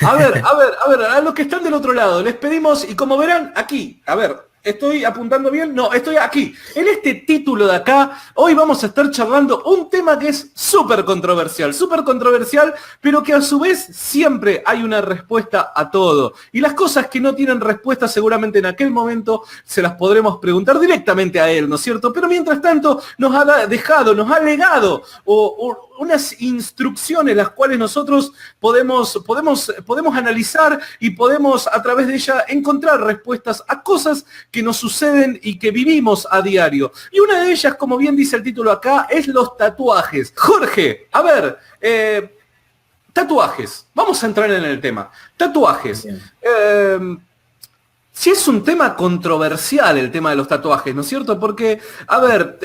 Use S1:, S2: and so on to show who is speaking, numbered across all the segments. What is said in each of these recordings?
S1: a los que están del otro lado, les pedimos, y como verán, aquí, a ver, ¿estoy apuntando bien? No, estoy aquí. En este título de acá, hoy vamos a estar charlando un tema que es súper controversial, pero que a su vez siempre hay una respuesta a todo. Y las cosas que no tienen respuesta seguramente en aquel momento se las podremos preguntar directamente a él, ¿no es cierto? Pero mientras tanto nos ha legado unas instrucciones las cuales nosotros podemos analizar y podemos a través de ella encontrar respuestas a cosas que nos suceden y que vivimos a diario. Y una de ellas, como bien dice el título acá, es los tatuajes. Jorge, a ver, tatuajes. Vamos a entrar en el tema. Tatuajes. Sí es un tema controversial el tema de los tatuajes, ¿no es cierto? Porque, a ver,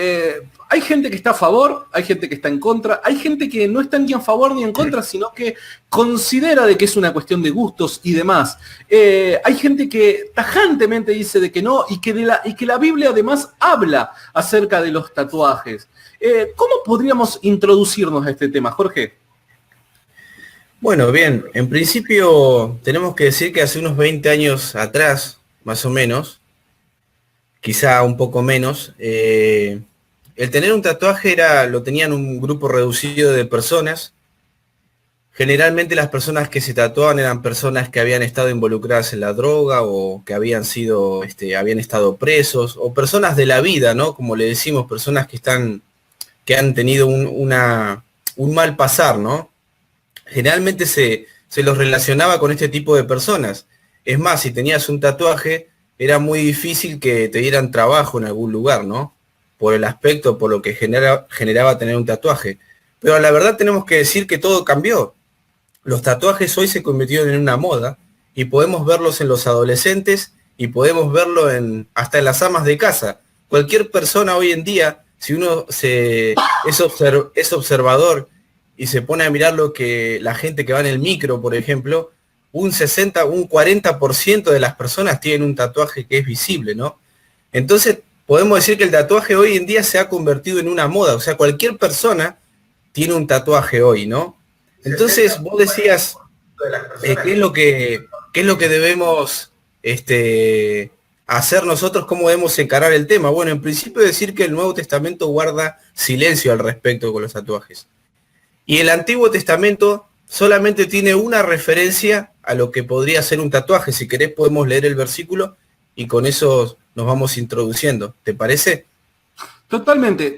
S1: hay gente que está a favor, hay gente que está en contra, hay gente que no está ni a favor ni en contra, sino que considera de que es una cuestión de gustos y demás. Hay gente que tajantemente dice de que no y que la Biblia además habla acerca de los tatuajes. ¿Cómo podríamos introducirnos a este tema, Jorge?
S2: Bueno, bien, en principio tenemos que decir que hace unos 20 años atrás, más o menos, quizá un poco menos, el tener un tatuaje lo tenían un grupo reducido de personas. Generalmente las personas que se tatuaban eran personas que habían estado involucradas en la droga o que habían estado presos, o personas de la vida, ¿no? Como le decimos, personas que han tenido un mal pasar, ¿no? Generalmente se los relacionaba con este tipo de personas. Es más, si tenías un tatuaje, era muy difícil que te dieran trabajo en algún lugar, ¿no? Por el aspecto, por lo que generaba tener un tatuaje. Pero la verdad tenemos que decir que todo cambió. Los tatuajes hoy se convirtieron en una moda y podemos verlos en los adolescentes y podemos verlo hasta en las amas de casa. Cualquier persona hoy en día, si uno es observador y se pone a mirar lo que la gente que va en el micro, por ejemplo, un 40% de las personas tienen un tatuaje que es visible, ¿no? Entonces, podemos decir que el tatuaje hoy en día se ha convertido en una moda, o sea, cualquier persona tiene un tatuaje hoy, ¿no? Entonces, vos decías, ¿qué es lo que debemos hacer nosotros? ¿Cómo debemos encarar el tema? Bueno, en principio decir que el Nuevo Testamento guarda silencio al respecto con los tatuajes. Y el Antiguo Testamento solamente tiene una referencia a lo que podría ser un tatuaje. Si querés podemos leer el versículo y con eso nos vamos introduciendo. ¿Te parece?
S1: Totalmente.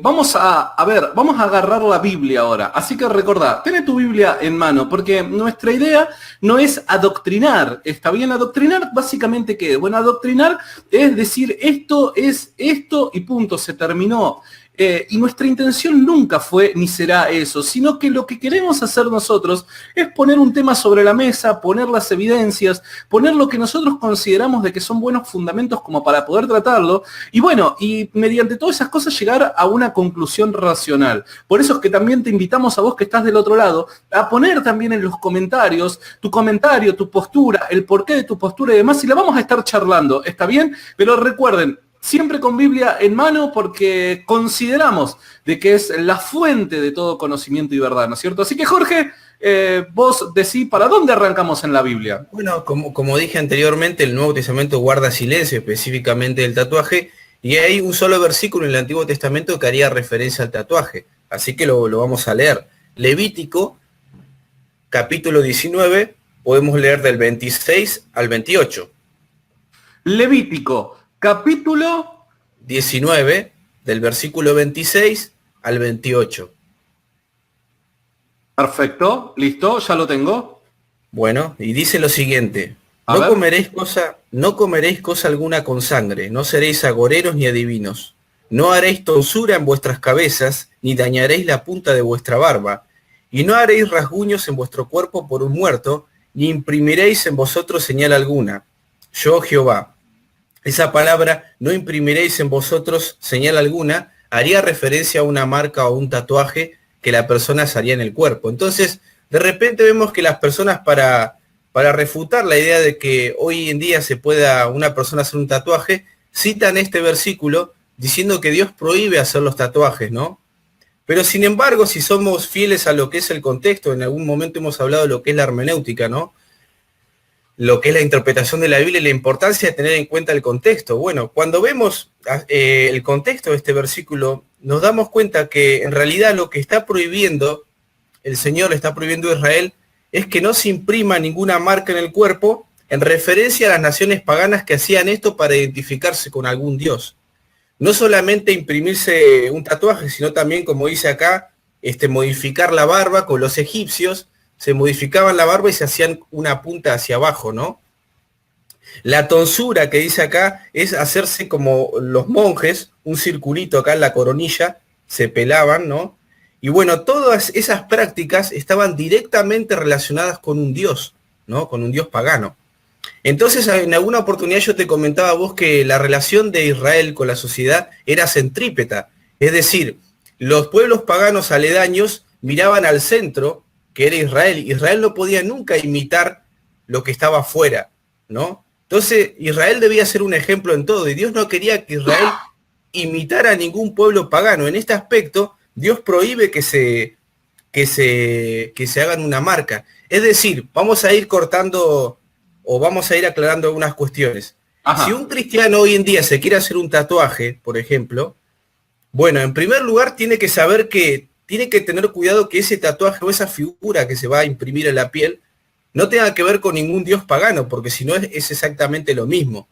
S1: Vamos a agarrar la Biblia ahora. Así que recordá, ten tu Biblia en mano, porque nuestra idea no es adoctrinar. ¿Está bien? Adoctrinar, básicamente, ¿qué es? Bueno, adoctrinar es decir, esto es esto y punto, se terminó. Y nuestra intención nunca fue ni será eso, sino que lo que queremos hacer nosotros es poner un tema sobre la mesa, poner las evidencias, poner lo que nosotros consideramos de que son buenos fundamentos como para poder tratarlo, y bueno, y mediante todas esas cosas llegar a una conclusión racional. Por eso es que también te invitamos a vos que estás del otro lado, a poner también en los comentarios tu comentario, tu postura, el porqué de tu postura y demás, y la vamos a estar charlando, ¿está bien? Pero recuerden, siempre con Biblia en mano porque consideramos de que es la fuente de todo conocimiento y verdad, ¿no es cierto? Así que Jorge, vos decís, ¿para dónde arrancamos en la Biblia?
S2: Bueno, como dije anteriormente, el Nuevo Testamento guarda silencio específicamente del tatuaje y hay un solo versículo en el Antiguo Testamento que haría referencia al tatuaje. Así que lo vamos a leer. Levítico, capítulo 19, podemos leer del 26 al 28.
S1: Levítico, capítulo
S2: 19, del versículo 26 al 28.
S1: Perfecto, listo, ya lo tengo.
S2: Bueno, y dice lo siguiente:
S1: A
S2: no
S1: ver.
S2: comeréis cosa alguna con sangre, no seréis agoreros ni adivinos, no haréis tonsura en vuestras cabezas, ni dañaréis la punta de vuestra barba, y no haréis rasguños en vuestro cuerpo por un muerto, ni imprimiréis en vosotros señal alguna. Yo, Jehová. Esa palabra, no imprimiréis en vosotros señal alguna, haría referencia a una marca o un tatuaje que la persona se haría en el cuerpo. Entonces, de repente vemos que las personas para refutar la idea de que hoy en día se pueda una persona hacer un tatuaje, citan este versículo diciendo que Dios prohíbe hacer los tatuajes, ¿no? Pero sin embargo, si somos fieles a lo que es el contexto, en algún momento hemos hablado de lo que es la hermenéutica, ¿no? Lo que es la interpretación de la Biblia y la importancia de tener en cuenta el contexto. Bueno, cuando vemos el contexto de este versículo, nos damos cuenta que en realidad lo que está prohibiendo, el Señor le está prohibiendo a Israel, es que no se imprima ninguna marca en el cuerpo en referencia a las naciones paganas que hacían esto para identificarse con algún dios. No solamente imprimirse un tatuaje, sino también, como dice acá, modificar la barba. Con los egipcios se modificaban la barba y se hacían una punta hacia abajo, ¿no? La tonsura que dice acá es hacerse como los monjes, un circulito acá en la coronilla, se pelaban, ¿no? Y bueno, todas esas prácticas estaban directamente relacionadas con un dios, ¿no? Con un dios pagano. Entonces, en alguna oportunidad yo te comentaba a vos que la relación de Israel con la sociedad era centrípeta. Es decir, los pueblos paganos aledaños miraban al centro, que era Israel. Israel no podía nunca imitar lo que estaba afuera, ¿no? Entonces, Israel debía ser un ejemplo en todo, y Dios no quería que Israel imitara a ningún pueblo pagano. En este aspecto, Dios prohíbe que se hagan una marca. Es decir, vamos a ir cortando o vamos a ir aclarando algunas cuestiones. Ajá. Si un cristiano hoy en día se quiere hacer un tatuaje, por ejemplo, bueno, en primer lugar tiene que saber que tiene que tener cuidado que ese tatuaje o esa figura que se va a imprimir en la piel no tenga que ver con ningún dios pagano, porque si no es exactamente lo mismo.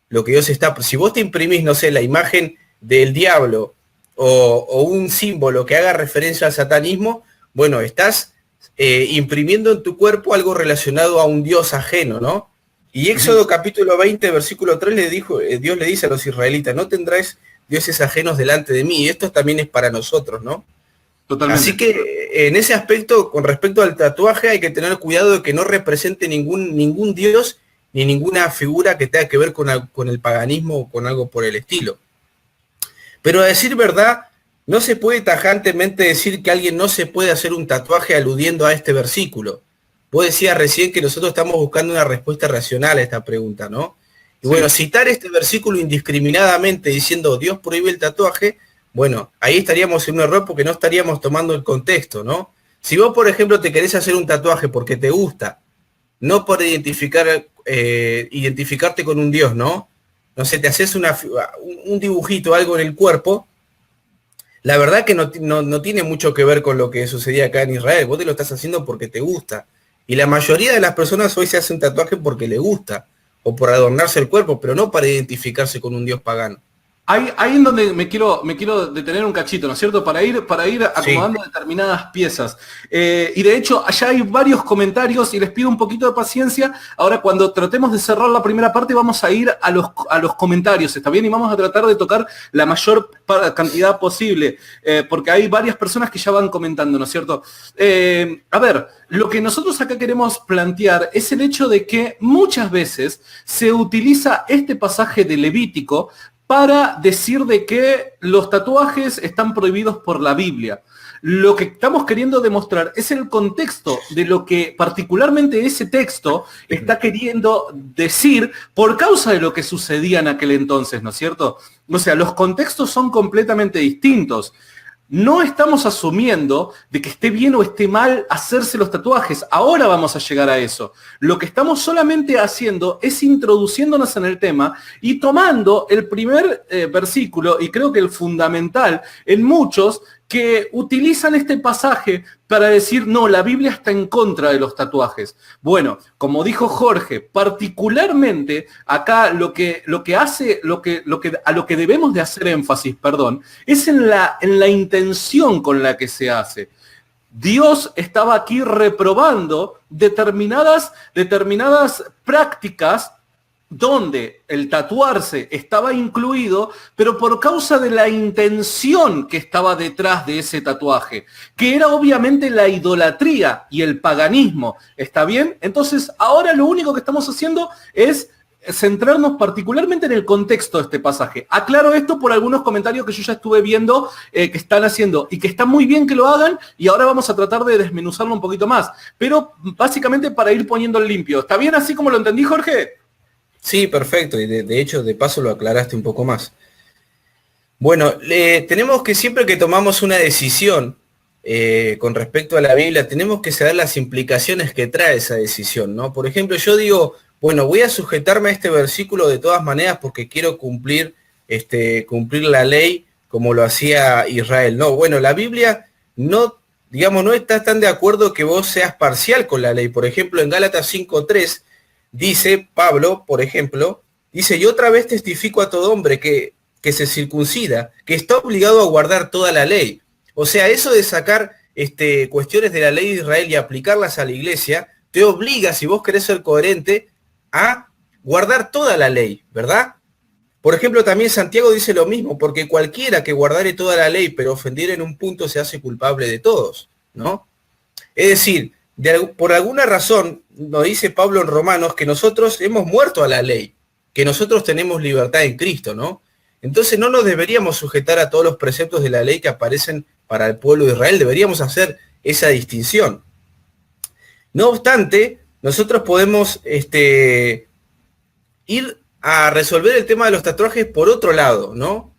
S2: Lo que Dios está... Si vos te imprimís, no sé, la imagen del diablo o un símbolo que haga referencia al satanismo, bueno, estás imprimiendo en tu cuerpo algo relacionado a un dios ajeno, ¿no? Y Éxodo capítulo 20, versículo 3, Dios le dice a los israelitas, no tendráis dioses ajenos delante de mí, y esto también es para nosotros, ¿no? Totalmente. Así que en ese aspecto, con respecto al tatuaje, hay que tener cuidado de que no represente ningún dios ni ninguna figura que tenga que ver con el paganismo o con algo por el estilo. Pero a decir verdad, no se puede tajantemente decir que alguien no se puede hacer un tatuaje aludiendo a este versículo. Vos decías recién que nosotros estamos buscando una respuesta racional a esta pregunta, ¿no? Y sí. Bueno, citar este versículo indiscriminadamente diciendo Dios prohíbe el tatuaje, bueno, ahí estaríamos en un error porque no estaríamos tomando el contexto, ¿no? Si vos, por ejemplo, te querés hacer un tatuaje porque te gusta, no por identificarte con un Dios, ¿no? No sé, te haces un dibujito, algo en el cuerpo, la verdad que no tiene mucho que ver con lo que sucedía acá en Israel. Vos te lo estás haciendo porque te gusta. Y la mayoría de las personas hoy se hace un tatuaje porque le gusta, o por adornarse el cuerpo, pero no para identificarse con un dios pagano.
S1: Ahí en donde me quiero detener un cachito, ¿no es cierto? Para ir acomodando determinadas piezas. Y de hecho, allá hay varios comentarios y les pido un poquito de paciencia. Ahora, cuando tratemos de cerrar la primera parte, vamos a ir a los comentarios, ¿está bien? Y vamos a tratar de tocar la mayor cantidad posible, porque hay varias personas que ya van comentando, ¿no es cierto? A ver, lo que nosotros acá queremos plantear es el hecho de que muchas veces se utiliza este pasaje de Levítico para decir de que los tatuajes están prohibidos por la Biblia. Lo que estamos queriendo demostrar es el contexto de lo que particularmente ese texto está queriendo decir por causa de lo que sucedía en aquel entonces, ¿no es cierto? O sea, los contextos son completamente distintos. No estamos asumiendo de que esté bien o esté mal hacerse los tatuajes. Ahora vamos a llegar a eso. Lo que estamos solamente haciendo es introduciéndonos en el tema y tomando el primer versículo, y creo que el fundamental en muchos que utilizan este pasaje para decir, no, la Biblia está en contra de los tatuajes. Bueno, como dijo Jorge, particularmente acá a lo que debemos de hacer énfasis, es en la intención con la que se hace. Dios estaba aquí reprobando determinadas prácticas donde el tatuarse estaba incluido, pero por causa de la intención que estaba detrás de ese tatuaje, que era obviamente la idolatría y el paganismo. ¿Está bien? Entonces, ahora lo único que estamos haciendo es centrarnos particularmente en el contexto de este pasaje. Aclaro esto por algunos comentarios que yo ya estuve viendo que están haciendo y que está muy bien que lo hagan, y ahora vamos a tratar de desmenuzarlo un poquito más, pero básicamente para ir poniendo el limpio. ¿Está bien así como lo entendí, Jorge?
S2: Sí, perfecto, y de hecho, de paso lo aclaraste un poco más. Bueno, tenemos que siempre que tomamos una decisión con respecto a la Biblia, tenemos que saber las implicaciones que trae esa decisión, ¿no? Por ejemplo, yo digo, bueno, voy a sujetarme a este versículo de todas maneras porque quiero cumplir la ley como lo hacía Israel. No, bueno, la Biblia no, digamos, no está tan de acuerdo que vos seas parcial con la ley. Por ejemplo, en Gálatas 5:3 dice Pablo, por ejemplo, dice, y otra vez testifico a todo hombre que se circuncida, que está obligado a guardar toda la ley. O sea, eso de sacar cuestiones de la ley de Israel y aplicarlas a la iglesia, te obliga, si vos querés ser coherente, a guardar toda la ley, ¿verdad? Por ejemplo, también Santiago dice lo mismo, porque cualquiera que guardare toda la ley, pero ofendiera en un punto, se hace culpable de todos, ¿no? Es decir, por alguna razón, nos dice Pablo en Romanos, que nosotros hemos muerto a la ley, que nosotros tenemos libertad en Cristo, ¿no? Entonces no nos deberíamos sujetar a todos los preceptos de la ley que aparecen para el pueblo de Israel, deberíamos hacer esa distinción. No obstante, nosotros podemos ir a resolver el tema de los tatuajes por otro lado, ¿no?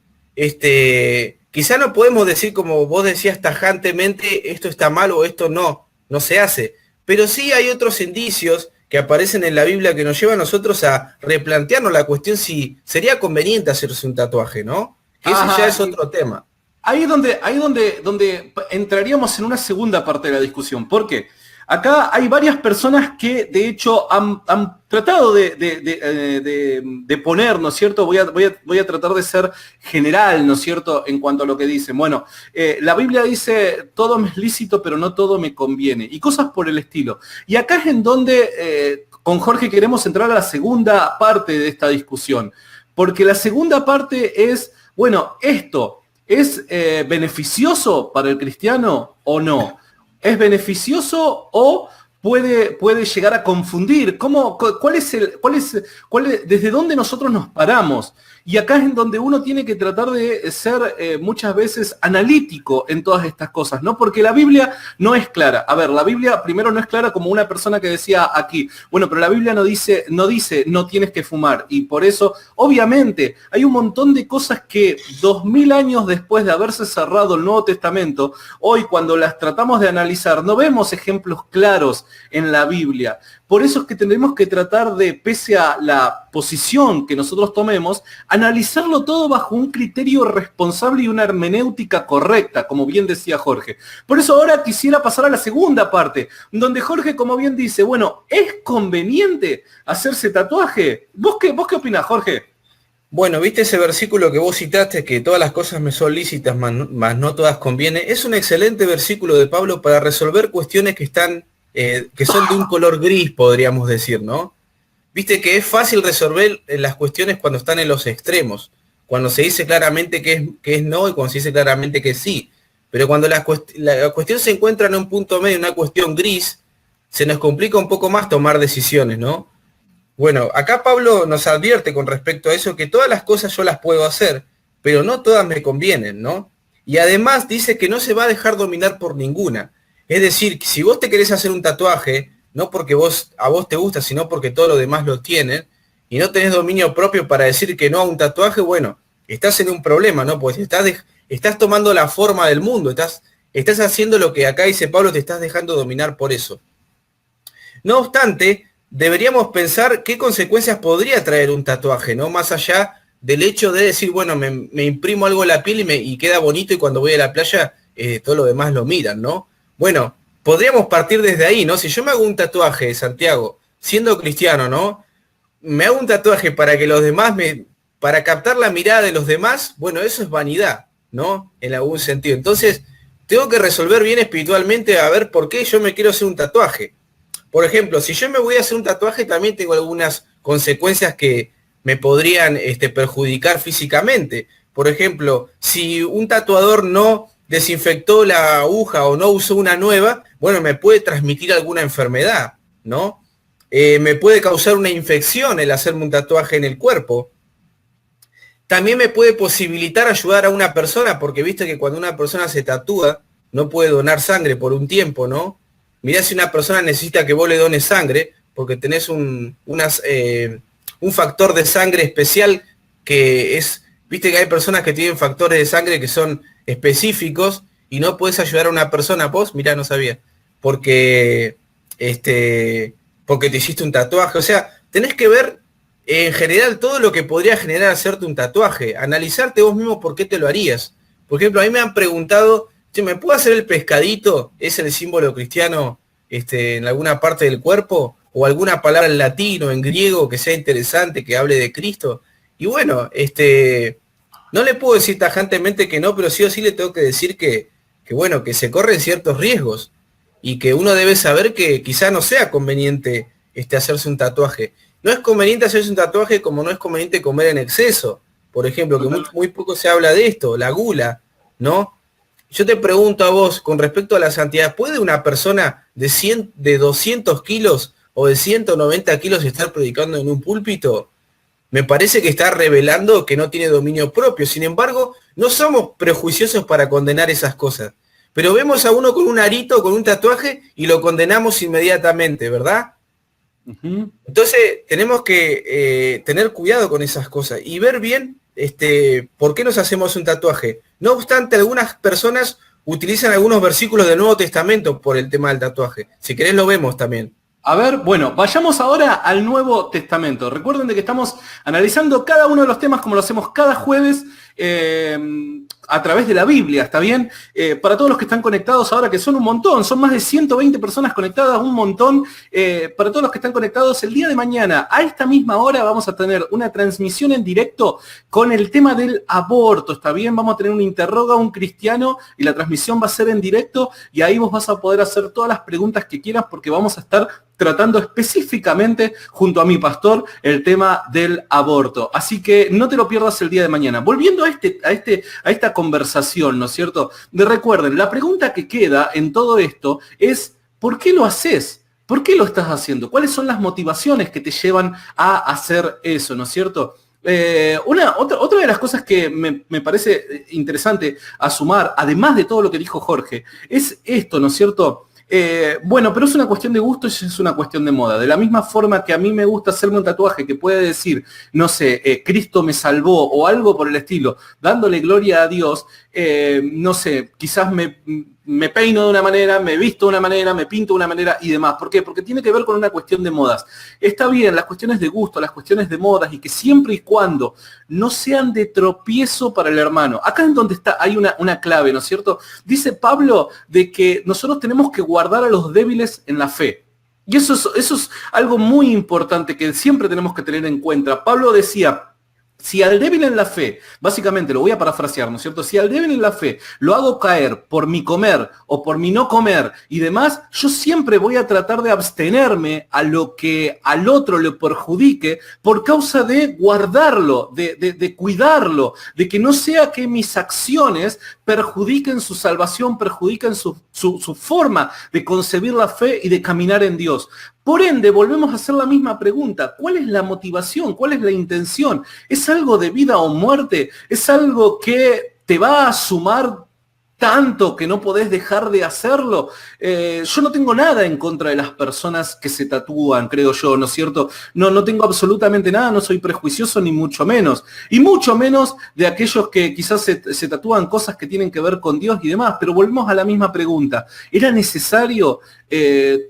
S2: Quizá no podemos decir, como vos decías tajantemente, esto está mal o esto no se hace, pero sí hay otros indicios que aparecen en la Biblia que nos llevan a nosotros a replantearnos la cuestión si sería conveniente hacerse un tatuaje, ¿no? Que eso ya es otro tema.
S1: Ahí es donde entraríamos en una segunda parte de la discusión. ¿Por qué? Acá hay varias personas que de hecho han tratado de poner, ¿no es cierto? Voy a tratar de ser general, ¿no es cierto?, en cuanto a lo que dicen. Bueno, la Biblia dice, todo me es lícito, pero no todo me conviene. Y cosas por el estilo. Y acá es en donde con Jorge queremos entrar a la segunda parte de esta discusión. Porque la segunda parte es, bueno, ¿esto es beneficioso para el cristiano o no? ¿Es beneficioso o puede llegar a confundir? ¿Desde dónde nosotros nos paramos? Y acá es en donde uno tiene que tratar de ser muchas veces analítico en todas estas cosas, ¿no? Porque la Biblia no es clara. A ver, la Biblia primero no es clara como una persona que decía aquí, bueno, pero la Biblia no dice no tienes que fumar. Y por eso, obviamente, hay un montón de cosas que 2000 años después de haberse cerrado el Nuevo Testamento, hoy cuando las tratamos de analizar, no vemos ejemplos claros en la Biblia. Por eso es que tenemos que tratar de, pese a la posición que nosotros tomemos, analizarlo todo bajo un criterio responsable y una hermenéutica correcta, como bien decía Jorge. Por eso ahora quisiera pasar a la segunda parte, donde Jorge, como bien dice, bueno, ¿es conveniente hacerse tatuaje? ¿Vos qué opinás, Jorge?
S2: Bueno, viste ese versículo que vos citaste, que todas las cosas me son lícitas, mas no todas conviene. Es un excelente versículo de Pablo para resolver cuestiones que son de un color gris, podríamos decir, ¿no? Viste que es fácil resolver las cuestiones cuando están en los extremos, cuando se dice claramente que es no y cuando se dice claramente que sí. Pero cuando la cuestión se encuentra en un punto medio, una cuestión gris, se nos complica un poco más tomar decisiones, ¿no? Bueno, acá Pablo nos advierte con respecto a eso que todas las cosas yo las puedo hacer, pero no todas me convienen, ¿no? Y además dice que no se va a dejar dominar por ninguna. Es decir, si vos te querés hacer un tatuaje, no porque a vos te gusta, sino porque todos los demás lo tienen, y no tenés dominio propio para decir que no a un tatuaje, bueno, estás en un problema, ¿no? Pues estás tomando la forma del mundo, estás haciendo lo que acá dice Pablo, te estás dejando dominar por eso. No obstante, deberíamos pensar qué consecuencias podría traer un tatuaje, ¿no? Más allá del hecho de decir, bueno, me imprimo algo en la piel y queda bonito y cuando voy a la playa, todo lo demás lo miran, ¿no? Bueno, podríamos partir desde ahí, ¿no? Si yo me hago un tatuaje, Santiago, siendo cristiano, ¿no? Me hago un tatuaje para que los demás para captar la mirada de los demás, bueno, eso es vanidad, ¿no? En algún sentido. Entonces, tengo que resolver bien espiritualmente a ver por qué yo me quiero hacer un tatuaje. Por ejemplo, si yo me voy a hacer un tatuaje, también tengo algunas consecuencias que me podrían perjudicar físicamente. Por ejemplo, si un tatuador no desinfectó la aguja o no usó una nueva, bueno, me puede transmitir alguna enfermedad, ¿no? Me puede causar una infección el hacerme un tatuaje en el cuerpo. También me puede posibilitar ayudar a una persona, porque viste que cuando una persona se tatúa, no puede donar sangre por un tiempo, ¿no? Mirá si una persona necesita que vos le dones sangre, porque tenés un factor de sangre especial que Viste que hay personas que tienen factores de sangre que son específicos y no puedes ayudar a una persona, vos, mirá, no sabía, porque, porque te hiciste un tatuaje. O sea, tenés que ver en general todo lo que podría generar hacerte un tatuaje, analizarte vos mismo por qué te lo harías. Por ejemplo, a mí me han preguntado, che, ¿me puedo hacer el pescadito? ¿Es el símbolo cristiano en alguna parte del cuerpo? ¿O alguna palabra en latín o en griego que sea interesante, que hable de Cristo? Y bueno, no le puedo decir tajantemente que no, pero sí o sí le tengo que decir que bueno, que se corren ciertos riesgos y que uno debe saber que quizá no sea conveniente hacerse un tatuaje. No es conveniente hacerse un tatuaje como no es conveniente comer en exceso. Por ejemplo, que muy poco se habla de esto, la gula, ¿no? Yo te pregunto a vos, con respecto a la santidad, ¿puede una persona de 200 kilos o de 190 kilos estar predicando en un púlpito? Me parece que está revelando que no tiene dominio propio. Sin embargo, no somos prejuiciosos para condenar esas cosas. Pero vemos a uno con un arito, con un tatuaje, y lo condenamos inmediatamente, ¿verdad?
S1: Ujú.
S2: Entonces, tenemos que tener cuidado con esas cosas y ver bien por qué nos hacemos un tatuaje. No obstante, algunas personas utilizan algunos versículos del Nuevo Testamento por el tema del tatuaje. Si querés lo vemos también.
S1: A ver, bueno, vayamos ahora al Nuevo Testamento. Recuerden de que estamos analizando cada uno de los temas como lo hacemos cada jueves a través de la Biblia, ¿está bien? Para todos los que están conectados ahora, que son un montón, son más de 120 personas conectadas, un montón. Para todos los que están conectados, el día de mañana, a esta misma hora, vamos a tener una transmisión en directo con el tema del aborto, ¿está bien? Vamos a tener un interroga a un cristiano y la transmisión va a ser en directo y ahí vos vas a poder hacer todas las preguntas que quieras porque vamos a estar tratando específicamente junto a mi pastor el tema del aborto. Así que no te lo pierdas el día de mañana. Volviendo a esta conversación, ¿no es cierto? Recuerden, la pregunta que queda en todo esto es, ¿por qué lo haces? ¿Por qué lo estás haciendo? ¿Cuáles son las motivaciones que te llevan a hacer eso, ¿no es cierto? Otra de las cosas que me parece interesante a sumar, además de todo lo que dijo Jorge, es esto, ¿no es cierto? Bueno, pero es una cuestión de gusto y es una cuestión de moda. De la misma forma que a mí me gusta hacerme un tatuaje que puede decir, no sé, Cristo me salvó o algo por el estilo, dándole gloria a Dios, no sé, quizás me peino de una manera, me visto de una manera, me pinto de una manera y demás. ¿Por qué? Porque tiene que ver con una cuestión de modas. Está bien, las cuestiones de gusto, las cuestiones de modas y que siempre y cuando no sean de tropiezo para el hermano. Acá es donde hay una clave, ¿no es cierto? Dice Pablo de que nosotros tenemos que guardar a los débiles en la fe. Y eso es algo muy importante que siempre tenemos que tener en cuenta. Pablo decía, si al débil en la fe, básicamente lo voy a parafrasear, ¿no es cierto? Si al débil en la fe lo hago caer por mi comer o por mi no comer y demás, yo siempre voy a tratar de abstenerme a lo que al otro le perjudique por causa de guardarlo, de cuidarlo, de que no sea que mis acciones perjudiquen su salvación, perjudiquen su forma de concebir la fe y de caminar en Dios. Por ende, volvemos a hacer la misma pregunta. ¿Cuál es la motivación? ¿Cuál es la intención? ¿Es algo de vida o muerte? ¿Es algo que te va a sumar tanto que no podés dejar de hacerlo? Yo no tengo nada en contra de las personas que se tatúan, creo yo, ¿no es cierto? No tengo absolutamente nada, no soy prejuicioso ni mucho menos. Y mucho menos de aquellos que quizás se tatúan cosas que tienen que ver con Dios y demás. Pero volvemos a la misma pregunta. ¿Era necesario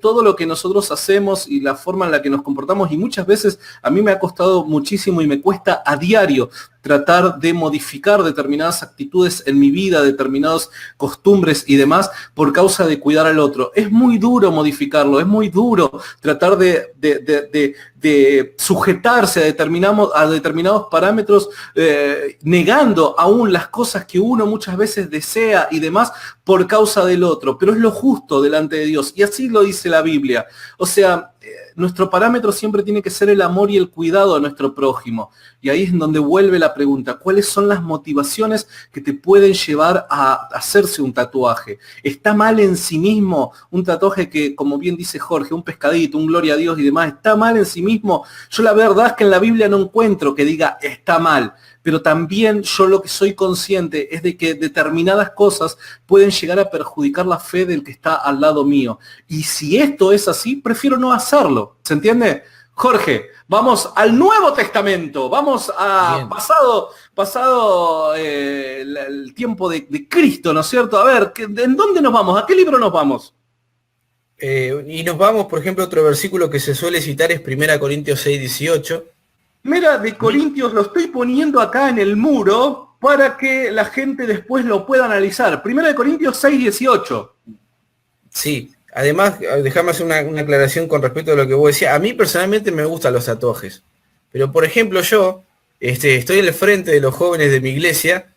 S1: todo lo que nosotros hacemos y la forma en la que nos comportamos? Y muchas veces a mí me ha costado muchísimo y me cuesta a diario tratar de modificar determinadas actitudes en mi vida, determinadas costumbres y demás, por causa de cuidar al otro. Es muy duro modificarlo, es muy duro tratar de sujetarse a determinados parámetros, negando aún las cosas que uno muchas veces desea y demás por causa del otro, pero es lo justo delante de Dios, y así lo dice la Biblia. O sea, nuestro parámetro siempre tiene que ser el amor y el cuidado a nuestro prójimo. Y ahí es en donde vuelve la pregunta, ¿cuáles son las motivaciones que te pueden llevar a hacerse un tatuaje? ¿Está mal en sí mismo un tatuaje que, como bien dice Jorge, un pescadito, un gloria a Dios y demás, está mal en sí mismo? Yo la verdad es que en la Biblia no encuentro que diga está mal, pero también yo lo que soy consciente es de que determinadas cosas pueden llegar a perjudicar la fe del que está al lado mío. Y si esto es así, prefiero no hacerlo. ¿Se entiende? Jorge, vamos al Nuevo Testamento, vamos a
S2: Bien.
S1: pasado el tiempo de Cristo, ¿no es cierto? A ver, ¿en dónde nos vamos? ¿A qué libro nos vamos?
S2: Y nos vamos, por ejemplo, otro versículo que se suele citar es 1 Corintios 6:18.
S1: Primera de Corintios, lo estoy poniendo acá en el muro para que la gente después lo pueda analizar. Primera de Corintios 6:18.
S2: Sí, además, déjame hacer una aclaración con respecto a lo que vos decías. A mí personalmente me gustan los tatuajes, pero por ejemplo yo estoy en el frente de los jóvenes de mi iglesia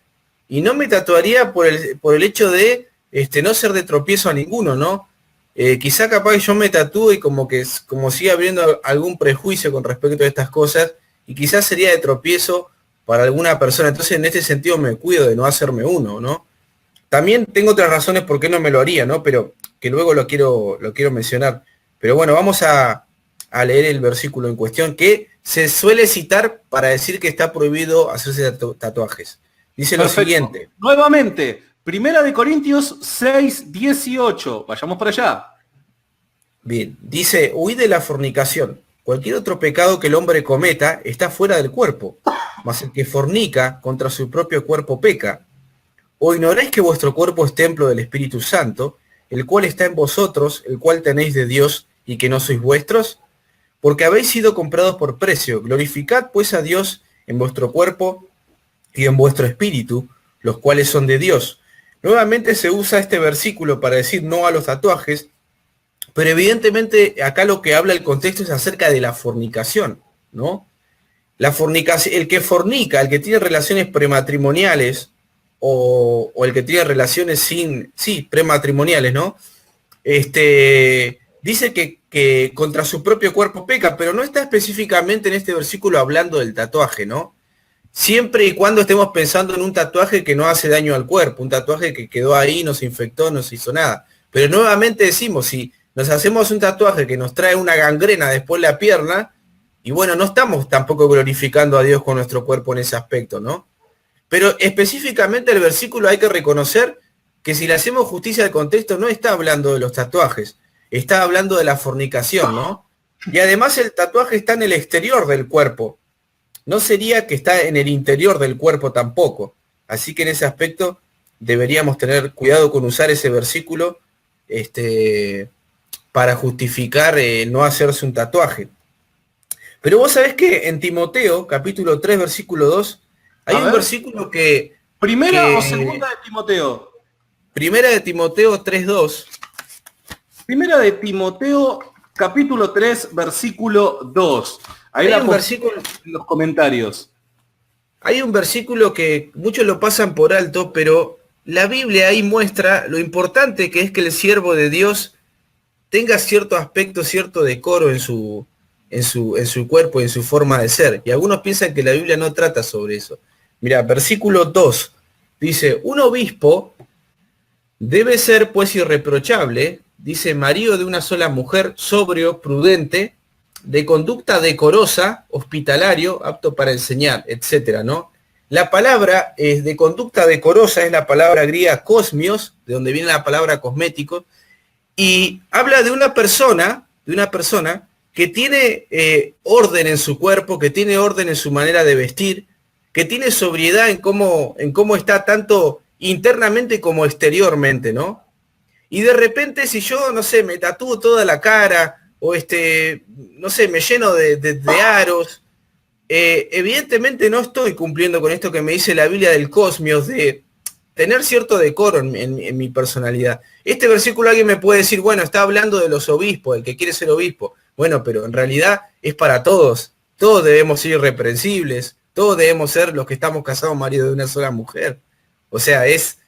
S2: y no me tatuaría por el hecho de no ser de tropiezo a ninguno, ¿no? Quizá capaz que yo me tatúe y como siga habiendo algún prejuicio con respecto a estas cosas y quizás sería de tropiezo para alguna persona. Entonces en este sentido me cuido de no hacerme uno, ¿no? También tengo otras razones por qué no me lo haría, ¿no? Pero que luego lo quiero mencionar. Pero bueno, vamos a leer el versículo en cuestión que se suele citar para decir que está prohibido hacerse tatuajes. Dice
S1: Perfecto.
S2: lo siguiente.
S1: Nuevamente, Primera de Corintios 6:18. Vayamos para allá.
S2: Bien, dice, huid de la fornicación. Cualquier otro pecado que el hombre cometa está fuera del cuerpo, mas el que fornica contra su propio cuerpo peca. ¿O ignoráis que vuestro cuerpo es templo del Espíritu Santo, el cual está en vosotros, el cual tenéis de Dios, y que no sois vuestros? Porque habéis sido comprados por precio. Glorificad pues a Dios en vuestro cuerpo y en vuestro espíritu, los cuales son de Dios. Nuevamente se usa este versículo para decir no a los tatuajes, pero evidentemente acá lo que habla el contexto es acerca de la fornicación, ¿no? La fornicación, el que fornica, el que tiene relaciones prematrimoniales, o el que tiene relaciones prematrimoniales, ¿no? Dice que contra su propio cuerpo peca, pero no está específicamente en este versículo hablando del tatuaje, ¿no? Siempre y cuando estemos pensando en un tatuaje que no hace daño al cuerpo, un tatuaje que quedó ahí, no se infectó, no se hizo nada. Pero nuevamente decimos, si nos hacemos un tatuaje que nos trae una gangrena después la pierna, y bueno, no estamos tampoco glorificando a Dios con nuestro cuerpo en ese aspecto, ¿no? Pero específicamente el versículo hay que reconocer que si le hacemos justicia al contexto no está hablando de los tatuajes, está hablando de la fornicación, ¿no? Y además el tatuaje está en el exterior del cuerpo, no sería que está en el interior del cuerpo tampoco. Así que en ese aspecto deberíamos tener cuidado con usar ese versículo para justificar no hacerse un tatuaje. Pero vos sabés que en Timoteo, capítulo 3, versículo 2, hay un versículo que...
S1: ¿Primera o segunda de Timoteo?
S2: Primera de Timoteo 3:2.
S1: Primera de Timoteo, capítulo 3, versículo 2. Ahí
S2: Hay
S1: la
S2: un versículo
S1: en los comentarios.
S2: Hay un versículo que muchos lo pasan por alto, pero la Biblia ahí muestra lo importante que es que el siervo de Dios tenga cierto aspecto, cierto decoro en su cuerpo y en su forma de ser. Y algunos piensan que la Biblia no trata sobre eso. Mira, versículo 2 dice, un obispo debe ser pues irreprochable, dice, marido de una sola mujer, sobrio, prudente, de conducta decorosa, hospitalario, apto para enseñar, etcétera, ¿no? La palabra de conducta decorosa es la palabra griega cosmios, de donde viene la palabra cosmético, y habla de una persona que tiene orden en su cuerpo, que tiene orden en su manera de vestir, que tiene sobriedad en cómo está tanto internamente como exteriormente, ¿no? Y de repente si yo, no sé, me tatúo toda la cara, o no sé, me lleno de aros, evidentemente no estoy cumpliendo con esto que me dice la Biblia del cosmios, de tener cierto decoro en mi personalidad. Este versículo alguien me puede decir, bueno, está hablando de los obispos, el que quiere ser obispo. Bueno, pero en realidad es para todos. Todos debemos ser irreprensibles, todos debemos ser los que estamos casados marido de una sola mujer. O sea, es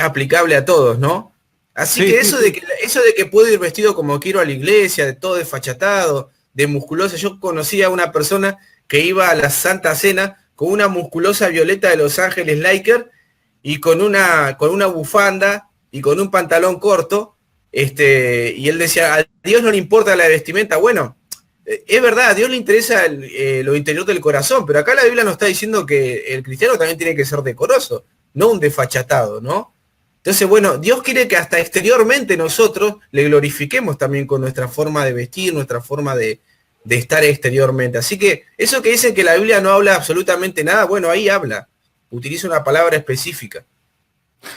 S2: aplicable a todos, ¿no? Así
S1: Sí,
S2: que
S1: sí,
S2: eso de que puedo ir vestido como quiero a la iglesia, de todo desfachatado, de musculosa. Yo conocí a una persona que iba a la Santa Cena con una musculosa violeta de Los Ángeles Lakers y con una bufanda y con un pantalón corto, y él decía, a Dios no le importa la vestimenta. Bueno, es verdad, a Dios le interesa lo interior del corazón, pero acá la Biblia nos está diciendo que el cristiano también tiene que ser decoroso, no un desfachatado, ¿no? Entonces, bueno, Dios quiere que hasta exteriormente nosotros le glorifiquemos también con nuestra forma de vestir, nuestra forma de de estar exteriormente. Así que eso que dicen que la Biblia no habla absolutamente nada, bueno, ahí habla, utiliza una palabra específica.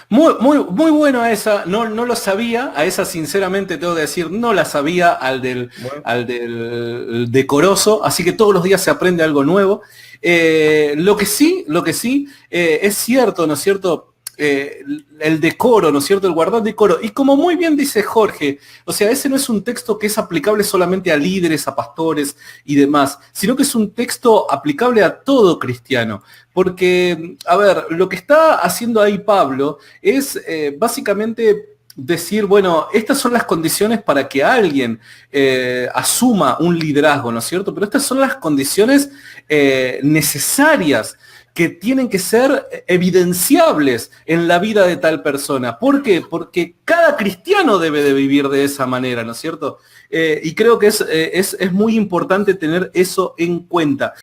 S1: Muy bueno a esa, no lo sabía, a esa sinceramente tengo que decir, no la sabía
S2: Bueno,
S1: al del decoroso, así que todos los días se aprende algo nuevo. Lo que sí es cierto, ¿no es cierto? El decoro, ¿no es cierto? El guardar decoro. Y como muy bien dice Jorge, o sea, ese no es un texto que es aplicable solamente a líderes, a pastores y demás, sino que es un texto aplicable a todo cristiano. Porque, a ver, lo que está haciendo ahí Pablo es básicamente decir, bueno, estas son las condiciones para que alguien asuma un liderazgo, ¿no es cierto? Pero estas son las condiciones necesarias que tienen que ser evidenciables en la vida de tal persona. ¿Por qué? Porque cada cristiano debe de vivir de esa manera, ¿no es cierto? Y creo que es muy importante tener eso en cuenta.